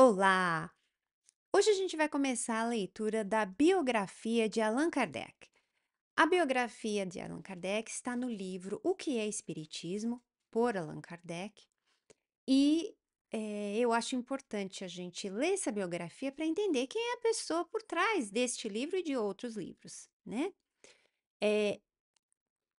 Olá! Hoje a gente vai começar a leitura da biografia de Allan Kardec. A biografia de Allan Kardec está no livro O que é Espiritismo, por Allan Kardec, e eu acho importante a gente ler essa biografia para entender quem é a pessoa por trás deste livro e de outros livros, né? Eh,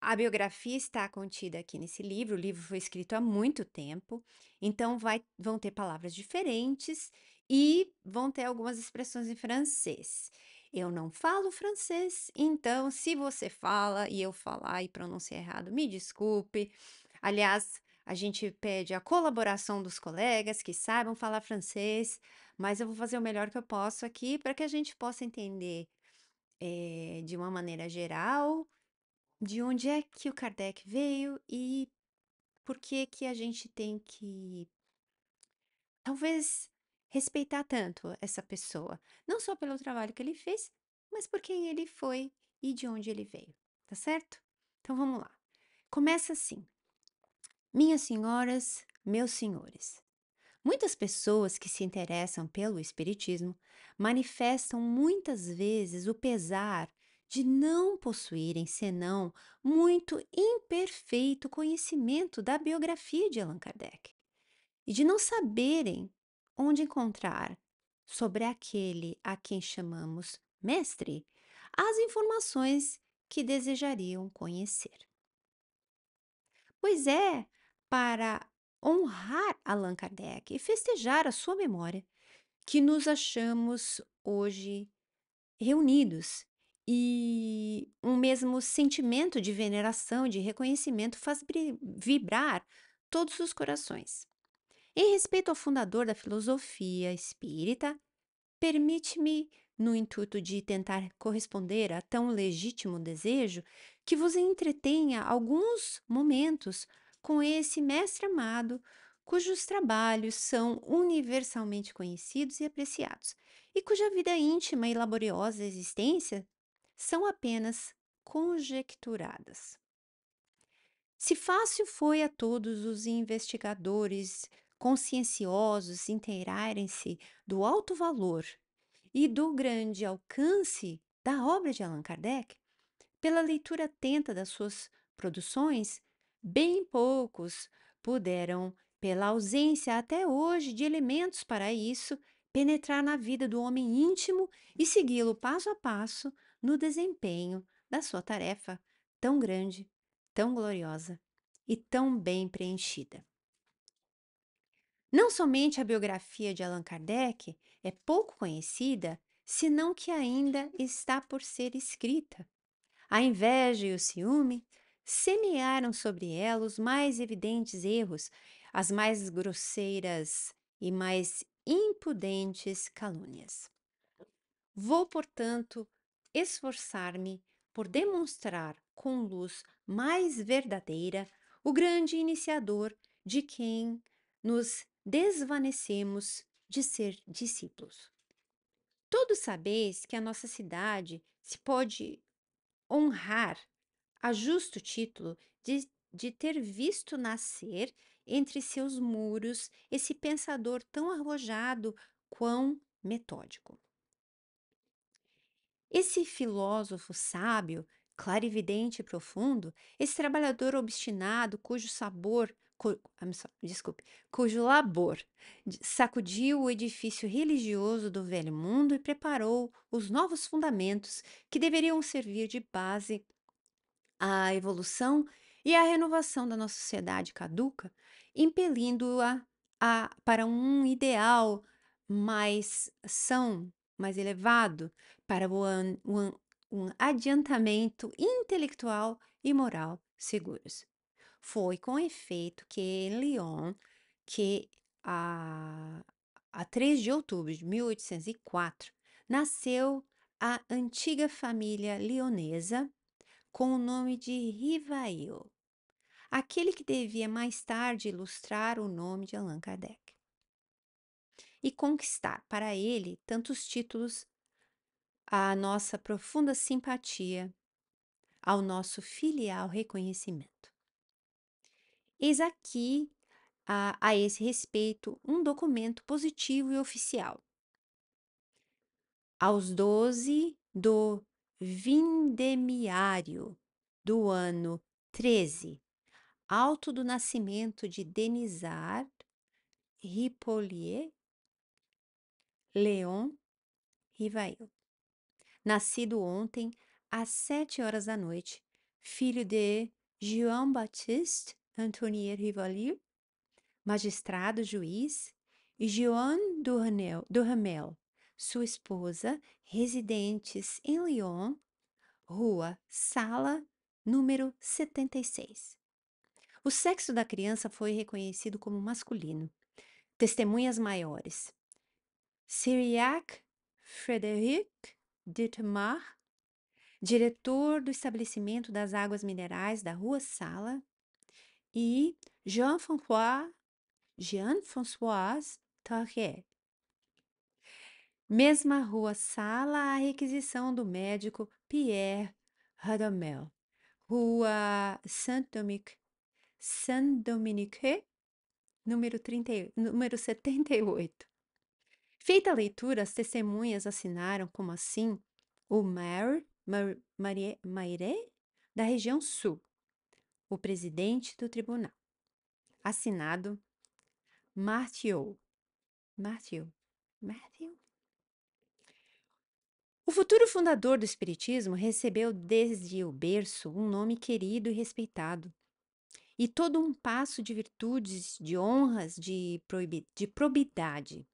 A biografia está contida aqui nesse livro, o livro foi escrito há muito tempo, então vão ter palavras diferentes e vão ter algumas expressões em francês. Eu não falo francês, então se você fala e eu falar e pronunciar errado, me desculpe. Aliás, a gente pede a colaboração dos colegas que saibam falar francês, mas eu vou fazer o melhor que eu posso aqui para que a gente possa entender, de uma maneira geral, de onde é que o Kardec veio e por que que a gente tem que, talvez, respeitar tanto essa pessoa? Não só pelo trabalho que ele fez, mas por quem ele foi e de onde ele veio, tá certo? Então vamos lá. Começa assim: Minhas senhoras, meus senhores. Muitas pessoas que se interessam pelo Espiritismo manifestam muitas vezes o pesar de não possuírem senão muito imperfeito conhecimento da biografia de Allan Kardec e de não saberem onde encontrar sobre aquele a quem chamamos mestre as informações que desejariam conhecer. Pois é, para honrar Allan Kardec e festejar a sua memória, que nos achamos hoje reunidos e um mesmo sentimento de veneração, de reconhecimento faz vibrar todos os corações. Em respeito ao fundador da filosofia espírita, permite-me, no intuito de tentar corresponder a tão legítimo desejo, que vos entretenha alguns momentos com esse mestre amado, cujos trabalhos são universalmente conhecidos e apreciados, e cuja vida íntima e laboriosa existência são apenas conjecturadas. Se fácil foi a todos os investigadores conscienciosos inteirarem-se do alto valor e do grande alcance da obra de Allan Kardec, pela leitura atenta das suas produções, bem poucos puderam, pela ausência até hoje de elementos para isso, penetrar na vida do homem íntimo e segui-lo passo a passo no desempenho da sua tarefa tão grande, tão gloriosa e tão bem preenchida. Não somente a biografia de Allan Kardec é pouco conhecida, senão que ainda está por ser escrita. A inveja e o ciúme semearam sobre ela os mais evidentes erros, as mais grosseiras e mais impudentes calúnias. Vou, portanto, esforçar-me por demonstrar com luz mais verdadeira o grande iniciador de quem nos desvanecemos de ser discípulos. Todos sabeis que a nossa cidade se pode honrar a justo título de ter visto nascer entre seus muros esse pensador tão arrojado quão metódico. Esse filósofo sábio, clarividente e profundo, esse trabalhador obstinado cujo sabor, desculpe, cujo labor sacudiu o edifício religioso do velho mundo e preparou os novos fundamentos que deveriam servir de base à evolução e à renovação da nossa sociedade caduca, impelindo-a para um ideal mais são, mais elevado, para um adiantamento intelectual e moral seguros. Foi com efeito que em Lyon, que a, a 3 de outubro de 1804, nasceu a antiga família leonesa com o nome de Rivail, aquele que devia mais tarde ilustrar o nome de Allan Kardec, e conquistar para ele tantos títulos, a nossa profunda simpatia, ao nosso filial reconhecimento. Eis aqui a esse respeito um documento positivo e oficial. Aos 12 do vindemiário do ano 13, auto do nascimento de Denisard Hippolyte Léon Rivail, nascido ontem às 7 horas da noite, filho de Jean-Baptiste Antoine Rivail, magistrado juiz, e Joan Duhamel, sua esposa, residentes em Lyon, Rua Sala, número 76. O sexo da criança foi reconhecido como masculino. Testemunhas maiores: Cyriac Frédéric Dietmar, diretor do estabelecimento das águas minerais da Rua Sala, e Jean-François Tarrier. Mesma Rua Sala, a requisição do médico Pierre Radamel. Rua Saint-Dominique, número 78. Feita a leitura, as testemunhas assinaram como assim o Maire da região sul, o presidente do tribunal. Assinado Mathieu. Mathieu. Matthew? O futuro fundador do Espiritismo recebeu desde o berço um nome querido e respeitado, e todo um passo de virtudes, de honras, de probidade.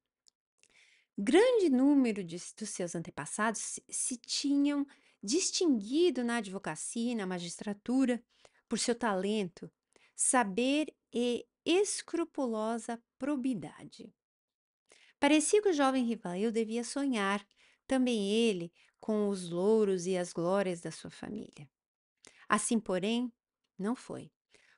Grande número dos seus antepassados se tinham distinguido na advocacia e na magistratura por seu talento, saber e escrupulosa probidade. Parecia que o jovem Rivail devia sonhar, também ele, com os louros e as glórias da sua família. Assim, porém, não foi,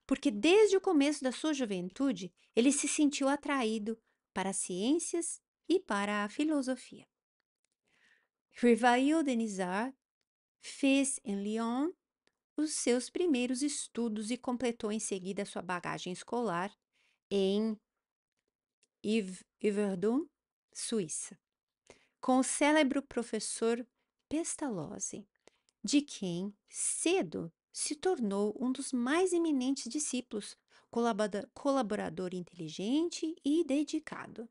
porque desde o começo da sua juventude ele se sentiu atraído para as ciências e para a filosofia. Rivail Denisard fez em Lyon os seus primeiros estudos e completou em seguida sua bagagem escolar em Yverdon, Suíça, com o célebre professor Pestalozzi, de quem cedo se tornou um dos mais eminentes discípulos, colaborador inteligente e dedicado.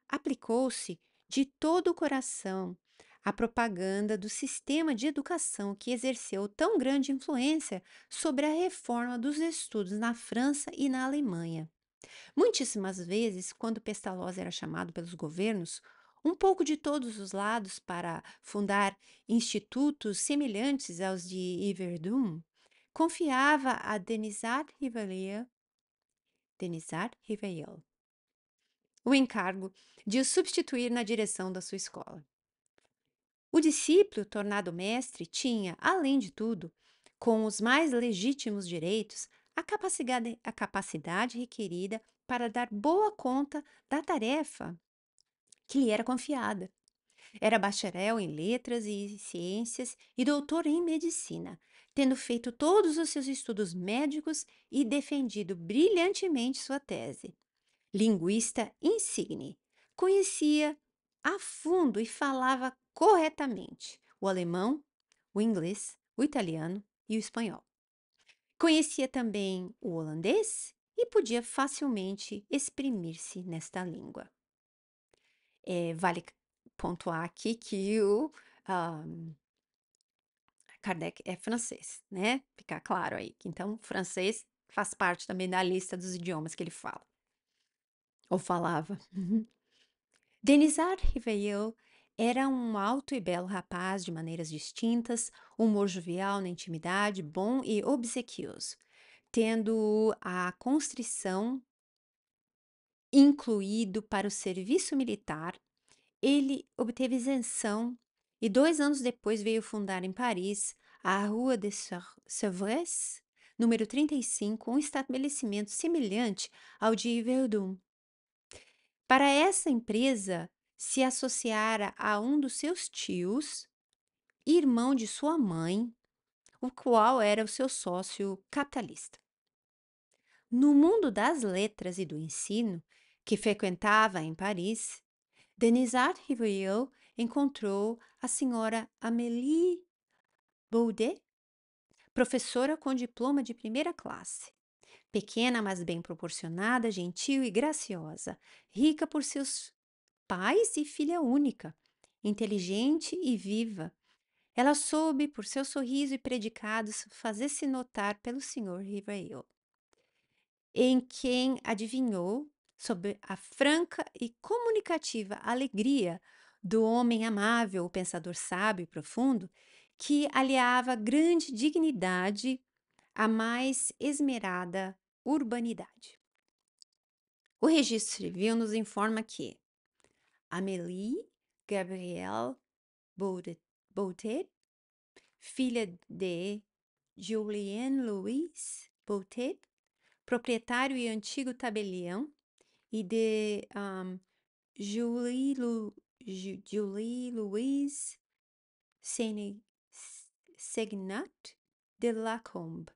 Aplicou-se de todo o coração à propaganda do sistema de educação que exerceu tão grande influência sobre a reforma dos estudos na França e na Alemanha. Muitíssimas vezes, quando Pestalozzi era chamado pelos governos, um pouco de todos os lados para fundar institutos semelhantes aos de Yverdun, confiava a Denisard Rivail o encargo de o substituir na direção da sua escola. O discípulo, tornado mestre, tinha, além de tudo, com os mais legítimos direitos, a capacidade requerida para dar boa conta da tarefa que lhe era confiada. Era bacharel em letras e ciências e doutor em medicina, tendo feito todos os seus estudos médicos e defendido brilhantemente sua tese. Linguista insigne, conhecia a fundo e falava corretamente o alemão, o inglês, o italiano e o espanhol. Conhecia também o holandês e podia facilmente exprimir-se nesta língua. Vale pontuar aqui que o ah, Kardec é francês, né? Ficar claro aí. Então, francês faz parte também da lista dos idiomas que ele fala. Ou falava. Denisard Rivail era um alto e belo rapaz de maneiras distintas, humor jovial na intimidade, bom e obsequioso, tendo a constrição incluído para o serviço militar. Ele obteve isenção e 2 anos depois veio fundar em Paris, a Rua des Sèvres, número 35, um estabelecimento semelhante ao de Yverdun. Para essa empresa se associara a um dos seus tios, irmão de sua mãe, o qual era o seu sócio capitalista. No mundo das letras e do ensino, que frequentava em Paris, Denisard Rivoire encontrou a senhora Amélie Baudet, professora com diploma de primeira classe. Pequena, mas bem proporcionada, gentil e graciosa, rica por seus pais e filha única, inteligente e viva. Ela soube, por seu sorriso e predicados, fazer-se notar pelo Sr. Rivail, em quem adivinhou, sob a franca e comunicativa alegria do homem amável, o pensador sábio e profundo, que aliava grande dignidade à mais esmerada urbanidade. O registro civil nos informa que Amélie Gabrielle Boutet, filha de Julien Louis Boutet, proprietário e antigo tabelião, e de Julie Louise Segnat de Lacombe.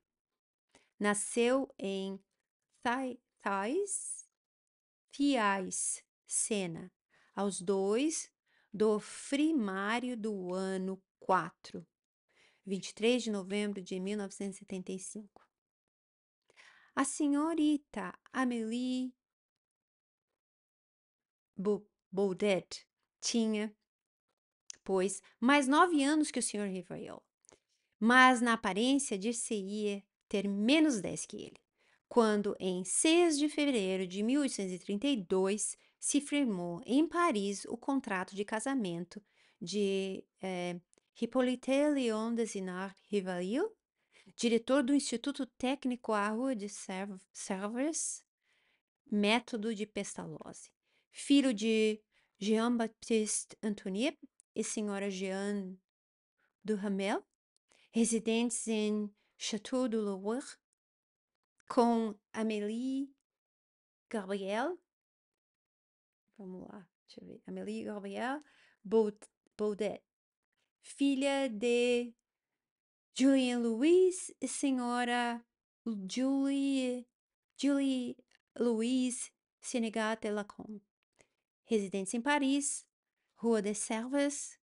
Nasceu em Thiais, Sena, aos 2 do primário do ano 4, 23 de novembro de 1975. A senhorita Amélie Baudet tinha, pois, mais 9 anos que o Sr. Rivail, mas na aparência dir-se-ia ter menos 10 que ele, quando, em 6 de fevereiro de 1832, se firmou em Paris o contrato de casamento de Hippolyte Léon Desinard Rivail, diretor do Instituto Técnico à Rua de Sèvres, método de Pestalozzi, filho de Jean-Baptiste Antoine e senhora Jeanne Duhamel, residentes em Château de Loire, com Amélie Gabrielle, vamos lá, deixa eu ver, Amélie Gabrielle Baudet, filha de Julien Louis e senhora Julie Louise Senegat de Lacombe, residentes em Paris, Rua de Sèvres,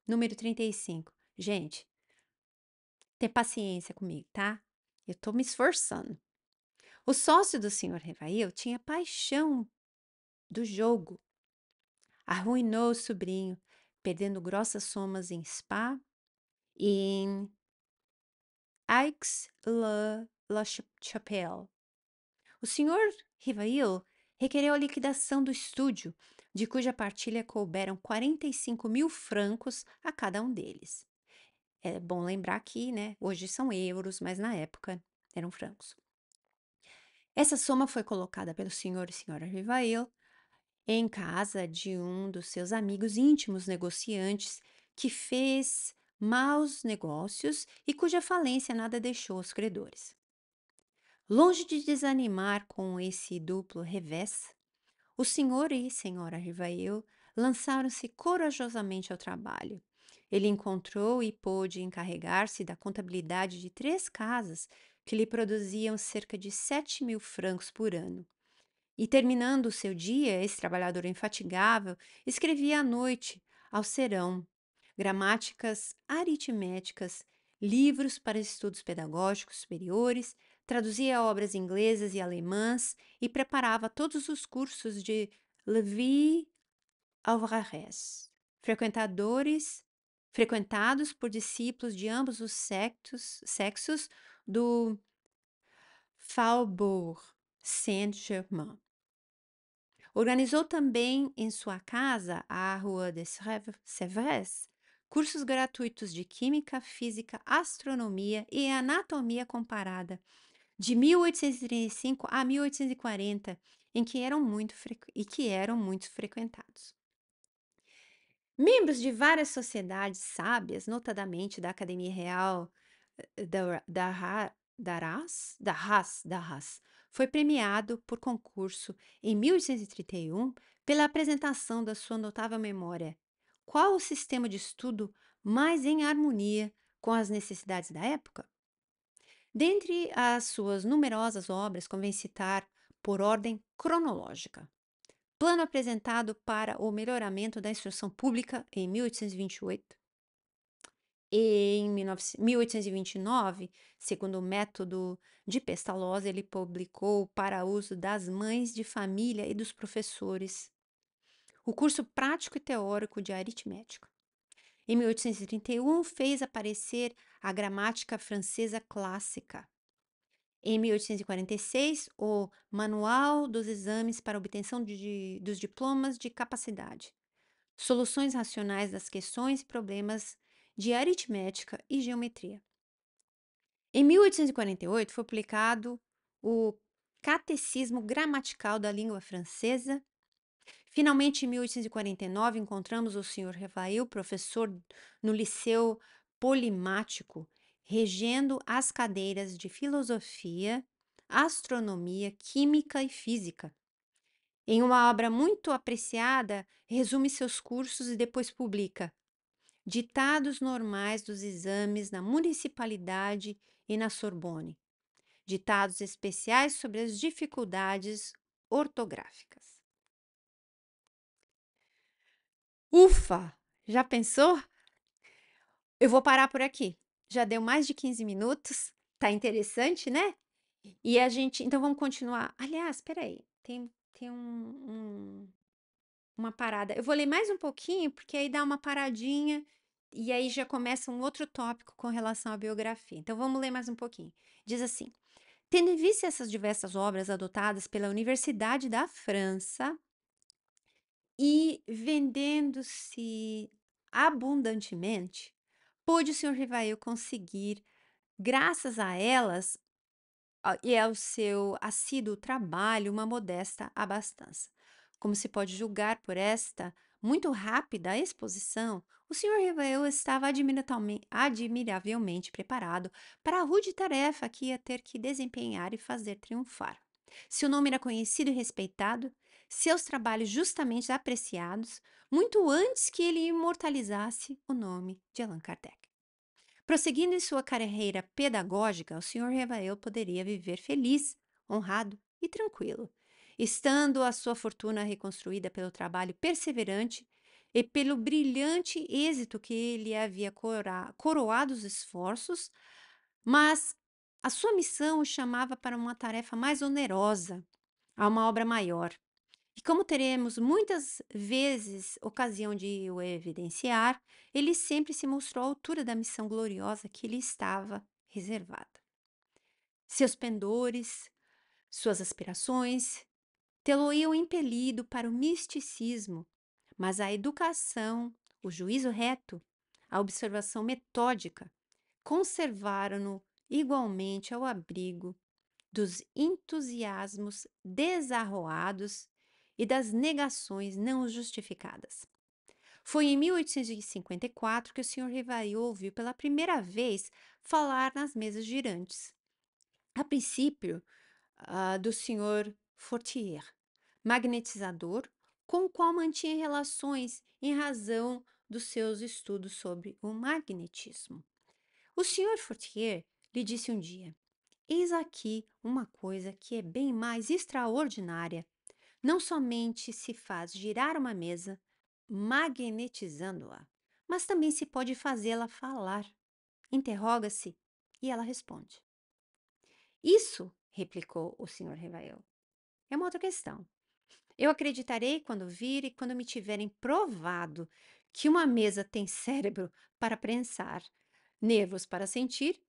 número 35. Gente, tem paciência comigo, tá? Eu tô me esforçando. O sócio do Sr. Rivail tinha paixão do jogo. Arruinou o sobrinho, perdendo grossas somas em Spa e em Aix-la-Chapelle. O Sr. Rivail requereu a liquidação do estúdio, de cuja partilha couberam 45 mil francos a cada um deles. É bom lembrar que, né, hoje são euros, mas na época eram francos. Essa soma foi colocada pelo Sr. e Sra. Rivail em casa de um dos seus amigos íntimos negociantes que fez maus negócios e cuja falência nada deixou aos credores. Longe de desanimar com esse duplo revés, o Sr. e Sra. Rivail lançaram-se corajosamente ao trabalho. Ele encontrou e pôde encarregar-se da contabilidade de 3 casas que lhe produziam cerca de 7 mil francos por ano. E terminando o seu dia, esse trabalhador infatigável escrevia à noite, ao serão, gramáticas aritméticas, livros para estudos pedagógicos superiores, traduzia obras inglesas e alemãs e preparava todos os cursos de Levi Alvarez, frequentados por discípulos de ambos os sexos do Faubourg Saint-Germain. Organizou também em sua casa, à Rua de Sèvres, cursos gratuitos de Química, Física, Astronomia e Anatomia Comparada, de 1835 a 1840, em que eram muito frequentados. Membros de várias sociedades sábias, notadamente da Academia Real da Ras, foi premiado por concurso em 1831 pela apresentação da sua notável memória. Qual o sistema de estudo mais em harmonia com as necessidades da época? Dentre as suas numerosas obras, convém citar, por ordem cronológica, Plano apresentado para o melhoramento da instrução pública em 1828. Em 1829, segundo o método de Pestalozzi, ele publicou para uso das mães de família e dos professores o curso prático e teórico de aritmética. Em 1831, fez aparecer a gramática francesa clássica. Em 1846, o Manual dos Exames para obtenção dos diplomas de capacidade. Soluções racionais das questões e problemas de aritmética e geometria. Em 1848, foi publicado o Catecismo Gramatical da Língua Francesa. Finalmente, em 1849, encontramos o Sr. Revail, professor no Liceu Polimático, regendo as cadeiras de filosofia, astronomia, química e física. Em uma obra muito apreciada, resume seus cursos e depois publica Ditados Normais dos Exames na Municipalidade e na Sorbonne. Ditados especiais sobre as dificuldades ortográficas. Ufa! Já pensou? Eu vou parar por aqui. Já deu mais de 15 minutos. Tá interessante, né? E a gente. Então vamos continuar. Aliás, espera aí. Tem uma parada. Eu vou ler mais um pouquinho, porque aí dá uma paradinha. E aí já começa um outro tópico com relação à biografia. Então vamos ler mais um pouquinho. Diz assim: tendo em vista essas diversas obras adotadas pela Universidade da França e vendendo-se abundantemente, pôde o Sr. Rivail conseguir, graças a elas e ao seu assíduo trabalho, uma modesta abastança. Como se pode julgar por esta muito rápida exposição, o Sr. Rivail estava admiravelmente preparado para a rude tarefa que ia ter que desempenhar e fazer triunfar. Seu nome era conhecido e respeitado, seus trabalhos justamente apreciados, muito antes que ele imortalizasse o nome de Allan Kardec. Prosseguindo em sua carreira pedagógica, o Sr. Revael poderia viver feliz, honrado e tranquilo, estando a sua fortuna reconstruída pelo trabalho perseverante e pelo brilhante êxito que lhe havia coroado os esforços, mas a sua missão o chamava para uma tarefa mais onerosa, a uma obra maior. E como teremos muitas vezes ocasião de o evidenciar, ele sempre se mostrou à altura da missão gloriosa que lhe estava reservada. Seus pendores, suas aspirações, tê-lo-iam impelido para o misticismo, mas a educação, o juízo reto, a observação metódica, conservaram-no igualmente ao abrigo dos entusiasmos desarroados e das negações não justificadas. Foi em 1854 que o Sr. Rivail ouviu pela primeira vez falar nas mesas girantes. A princípio, do Sr. Fortier, magnetizador, com o qual mantinha relações em razão dos seus estudos sobre o magnetismo. O Sr. Fortier lhe disse um dia: eis aqui uma coisa que é bem mais extraordinária. Não somente se faz girar uma mesa, magnetizando-a, mas também se pode fazê-la falar. Interroga-se e ela responde. Isso, replicou o Sr. Revael, é uma outra questão. Eu acreditarei quando vir e quando me tiverem provado que uma mesa tem cérebro para pensar, nervos para sentir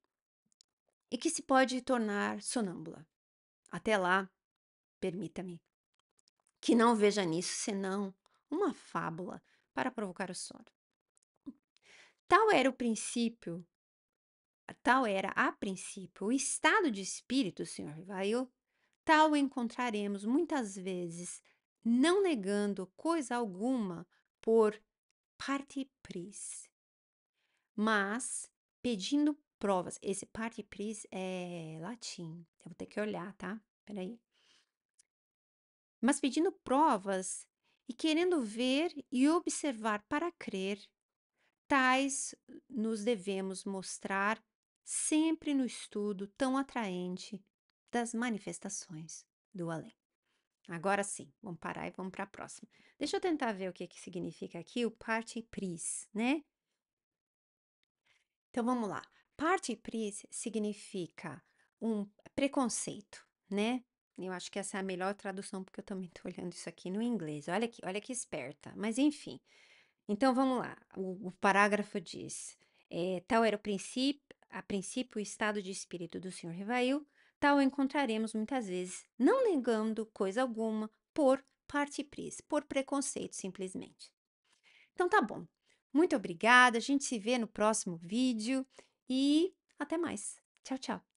e que se pode tornar sonâmbula. Até lá, permita-me que não veja nisso senão uma fábula para provocar o sono. Tal era o princípio, tal era a princípio o estado de espírito, Sr. Rivail, tal o encontraremos muitas vezes, não negando coisa alguma por parte pris, mas pedindo provas. Esse parte pris é latim, eu vou ter que olhar, tá? Peraí. Mas pedindo provas e querendo ver e observar para crer, tais nos devemos mostrar sempre no estudo tão atraente das manifestações do além. Agora sim, vamos parar e vamos para a próxima. Deixa eu tentar ver o que que significa aqui o parte pris, né? Então vamos lá. Parte pris significa um preconceito, né? Eu acho que essa é a melhor tradução, porque eu também estou olhando isso aqui no inglês. Olha que esperta. Mas enfim. Então vamos lá. O parágrafo diz: tal era o princípio, a princípio o estado de espírito do Senhor Rivail, tal encontraremos muitas vezes, não negando coisa alguma, por parte pris, por preconceito simplesmente. Então tá bom. Muito obrigada, a gente se vê no próximo vídeo e até mais. Tchau, tchau.